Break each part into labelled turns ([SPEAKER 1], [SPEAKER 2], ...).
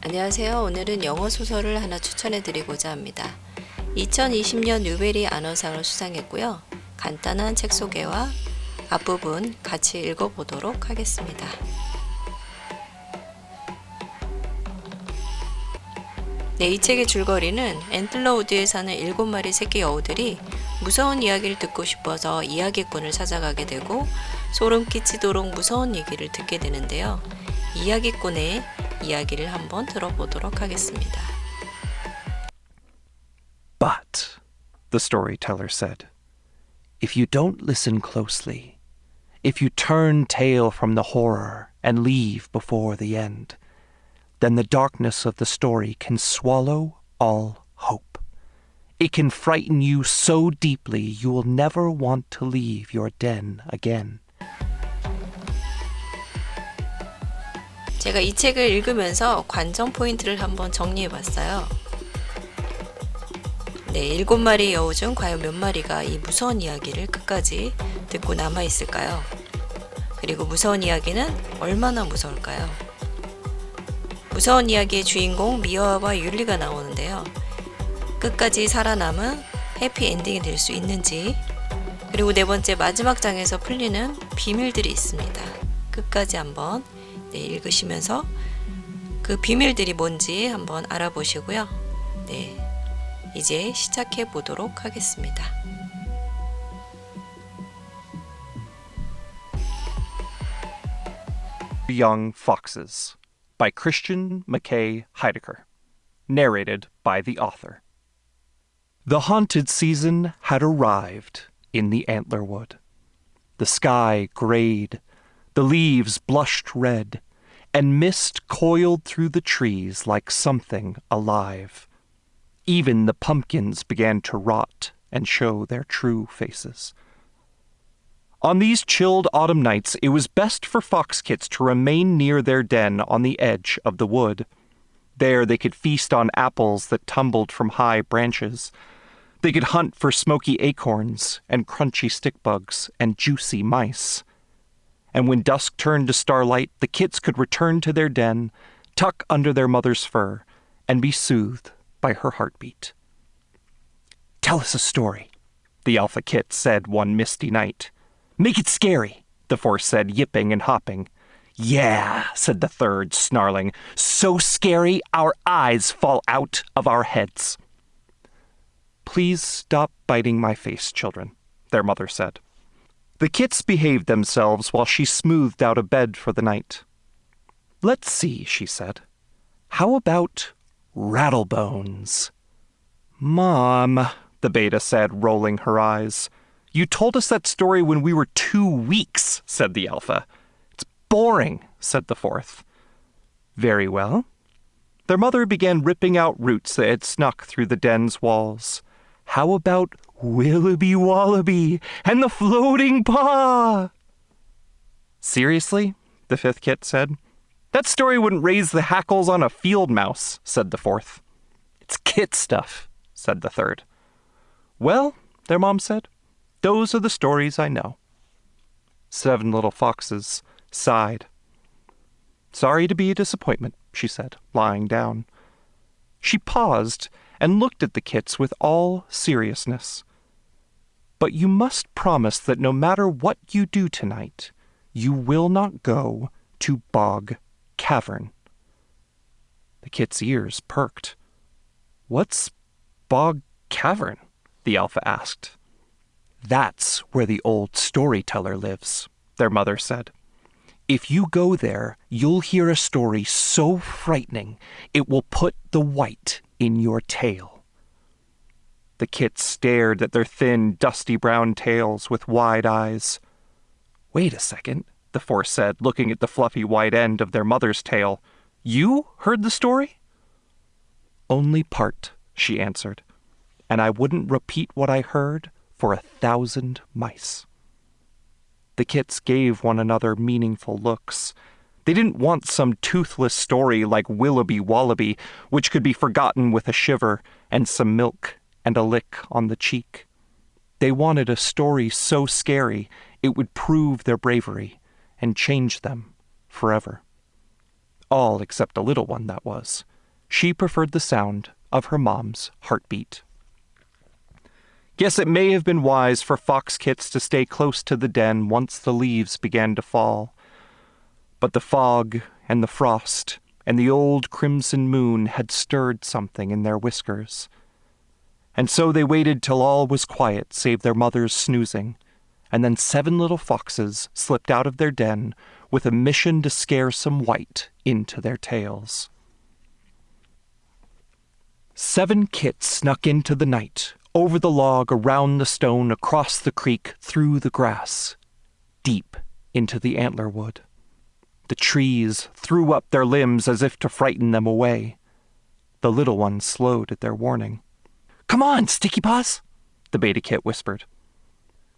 [SPEAKER 1] 안녕하세요. 오늘은 영어 소설을 하나 추천해 드리고자 합니다. 2020년 뉴베리 안어상을 수상했고요. 간단한 책 소개와 앞부분 같이 읽어보도록 하겠습니다. 네, 이 책의 줄거리는 앤틀러우드에 사는 7마리 새끼 여우들이 무서운 이야기를 듣고 싶어서 이야기꾼을 찾아가게 되고 소름 끼치도록 무서운 얘기를 듣게 되는데요. 이야기꾼의 이야기를 한번 들어보도록 하겠습니다.
[SPEAKER 2] But, the storyteller said, if you don't listen closely, if you turn tail from the horror and leave before the end, then the darkness of the story can swallow all hope. It can frighten you so deeply you will never want to leave your den again.
[SPEAKER 1] 제가 이 책을 읽으면서 관전 포인트를 한번 정리해 봤어요. 네, 7마리 여우 중 과연 몇 마리가 이 무서운 이야기를 끝까지 듣고 남아 있을까요? 그리고 무서운 이야기는 얼마나 무서울까요? 무서운 이야기의 주인공 미아와 율리가 나오는데요. 끝까지 살아남은 해피엔딩이 될 수 있는지, 그리고 네 번째 마지막 장에서 풀리는 비밀들이 있습니다. 끝까지 한번 읽으시면서 그 비밀들이 뭔지 한번 알아보시고요. 네, 이제 시작해 보도록 하겠습니다.
[SPEAKER 2] Young Foxes by Christian Mackay Heidegger. Narrated by the author. The haunted season had arrived in the antler wood. The sky grayed, the leaves blushed red, and mist coiled through the trees like something alive. Even the pumpkins began to rot and show their true faces. On these chilled autumn nights, it was best for fox kits to remain near their den on the edge of the wood. There they could feast on apples that tumbled from high branches. They could hunt for smoky acorns and crunchy stick bugs and juicy mice. And when dusk turned to starlight, the kits could return to their den, tuck under their mother's fur, and be soothed by her heartbeat. "Tell us a story," the alpha kit said one misty night. "Make it scary," the fourth said, yipping and hopping. "Yeah," said the third, snarling, "so scary our eyes fall out of our heads." "Please stop biting my face, children," their mother said. The kits behaved themselves while she smoothed out a bed for the night. "Let's see," she said. "How about Rattlebones?" "Mom," the beta said, rolling her eyes. "You told us that story when we were 2 weeks," said the alpha. "It's boring," said the fourth. "Very well." Their mother began ripping out roots that had snuck through the den's walls. "How about Willoughby Wallaby and the Floating Paw?" "Seriously?" the fifth kit said. "That story wouldn't raise the hackles on a field mouse," said the fourth. "It's kit stuff," said the third. "Well," their mom said, "those are the stories I know." 7 little foxes sighed. "Sorry to be a disappointment," she said, lying down. She paused and looked at the kits with all seriousness. "But you must promise that no matter what you do tonight, you will not go to Bog Cavern." The kit's ears perked. "What's Bog Cavern?" the alpha asked. "That's where the old storyteller lives," their mother said. "If you go there, you'll hear a story so frightening it will put the white in your tail." The kits stared at their thin, dusty brown tails with wide eyes. "Wait a second," the fourth said, looking at the fluffy white end of their mother's tail. "You heard the story?" "Only part," she answered, "and I wouldn't repeat what I heard for 1,000 mice." The kits gave one another meaningful looks. They didn't want some toothless story like Willoughby Wallaby, which could be forgotten with a shiver and some milk and a lick on the cheek. They wanted a story so scary it would prove their bravery and change them forever. All except a little one, that was. She preferred the sound of her mom's heartbeat. Yes, it may have been wise for fox kits to stay close to the den once the leaves began to fall. But the fog and the frost and the old crimson moon had stirred something in their whiskers. And so they waited till all was quiet save their mother's snoozing, and then 7 little foxes slipped out of their den with a mission to scare some white into their tails. 7 kits snuck into the night, over the log, around the stone, across the creek, through the grass, deep into the antler wood. The trees threw up their limbs as if to frighten them away. The little ones slowed at their warning. "Come on, Sticky Paws," the beta kit whispered.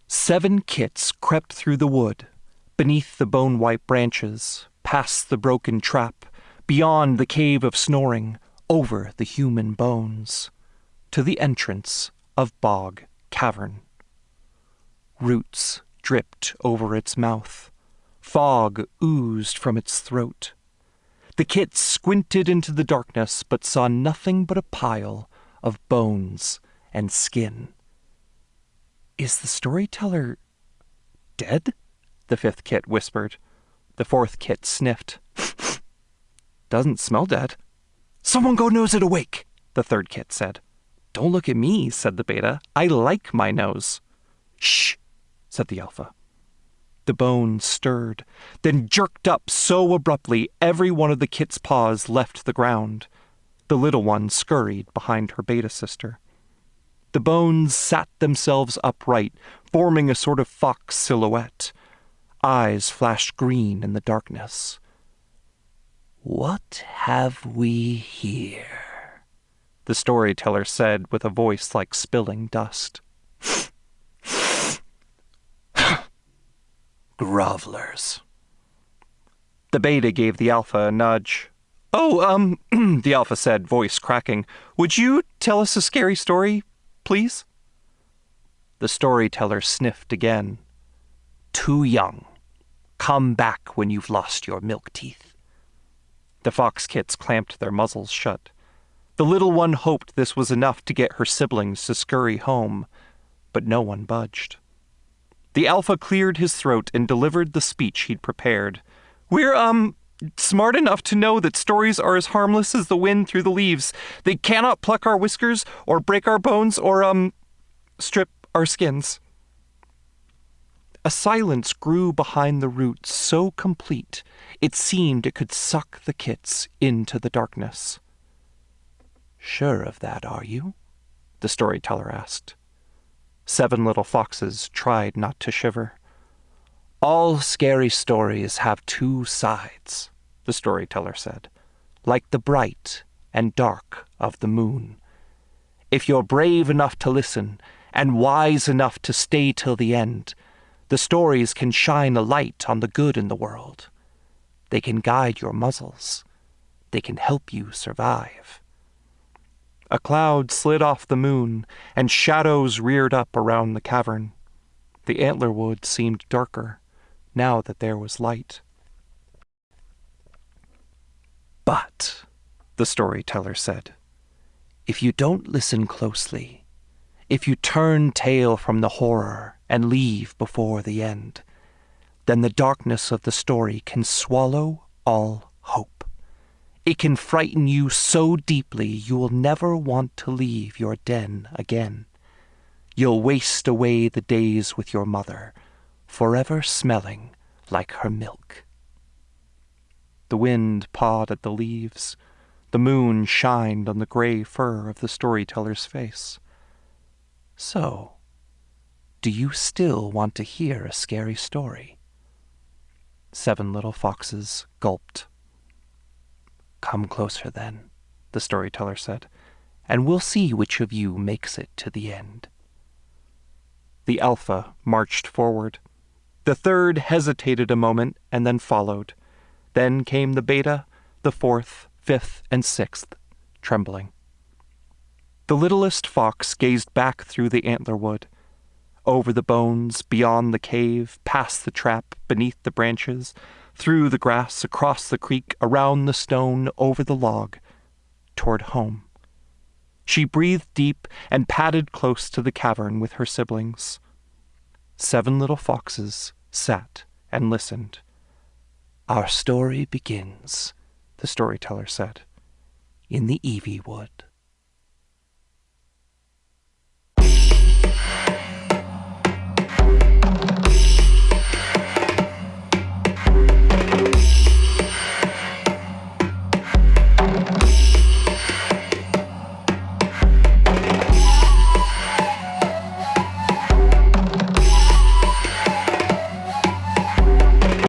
[SPEAKER 2] 7 kits crept through the wood, beneath the bone-white branches, past the broken trap, beyond the cave of snoring, over the human bones, to the entrance of Bog Cavern. Roots dripped over its mouth. Fog oozed from its throat. The kits squinted into the darkness, but saw nothing but a pile of bones and skin. "Is the storyteller dead?" the 5th kit whispered. The 4th kit sniffed. "Doesn't smell dead." "Someone go nose it awake," the 3rd kit said. "Don't look at me," said the beta. "I like my nose." "Shh," said the alpha. The bones stirred, then jerked up so abruptly every one of the kit's paws left the ground. The little one scurried behind her beta sister. The bones sat themselves upright, forming a sort of fox silhouette. Eyes flashed green in the darkness. "What have we here?" the storyteller said with a voice like spilling dust. "Grovelers." The beta gave the alpha a nudge. "Oh, the alpha said, voice cracking. "Would you tell us a scary story, please?" The storyteller sniffed again. "Too young. Come back when you've lost your milk teeth." The fox kits clamped their muzzles shut. The little one hoped this was enough to get her siblings to scurry home, but no one budged. The alpha cleared his throat and delivered the speech he'd prepared. "We're, smart enough to know that stories are as harmless as the wind through the leaves. They cannot pluck our whiskers, or break our bones, or, strip our skins." A silence grew behind the roots so complete it seemed it could suck the kits into the darkness. "Sure of that, are you?" the storyteller asked. 7 little foxes tried not to shiver. "All scary stories have 2 sides," the storyteller said, "like the bright and dark of the moon. If you're brave enough to listen and wise enough to stay till the end, the stories can shine a light on the good in the world. They can guide your muzzles. They can help you survive." A cloud slid off the moon, and shadows reared up around the cavern. The antler wood seemed darker, now that there was light. "But," the storyteller said, "if you don't listen closely, if you turn tail from the horror and leave before the end, then the darkness of the story can swallow all hope. It can frighten you so deeply you will never want to leave your den again. You'll waste away the days with your mother, forever smelling like her milk." The wind pawed at the leaves. The moon shined on the gray fur of the storyteller's face. "So, do you still want to hear a scary story?" 7 little foxes gulped. "Come closer, then," the storyteller said, "and we'll see which of you makes it to the end." The alpha marched forward. The 3rd hesitated a moment and then followed. Then came the beta, the 4th, 5th, and 6th, trembling. The littlest fox gazed back through the antler wood, over the bones, beyond the cave, past the trap, beneath the branches, through the grass, across the creek, around the stone, over the log, toward home. She breathed deep and padded close to the cavern with her siblings. 7 little foxes sat and listened. "Our story begins," the storyteller said, "in the Ivy Wood."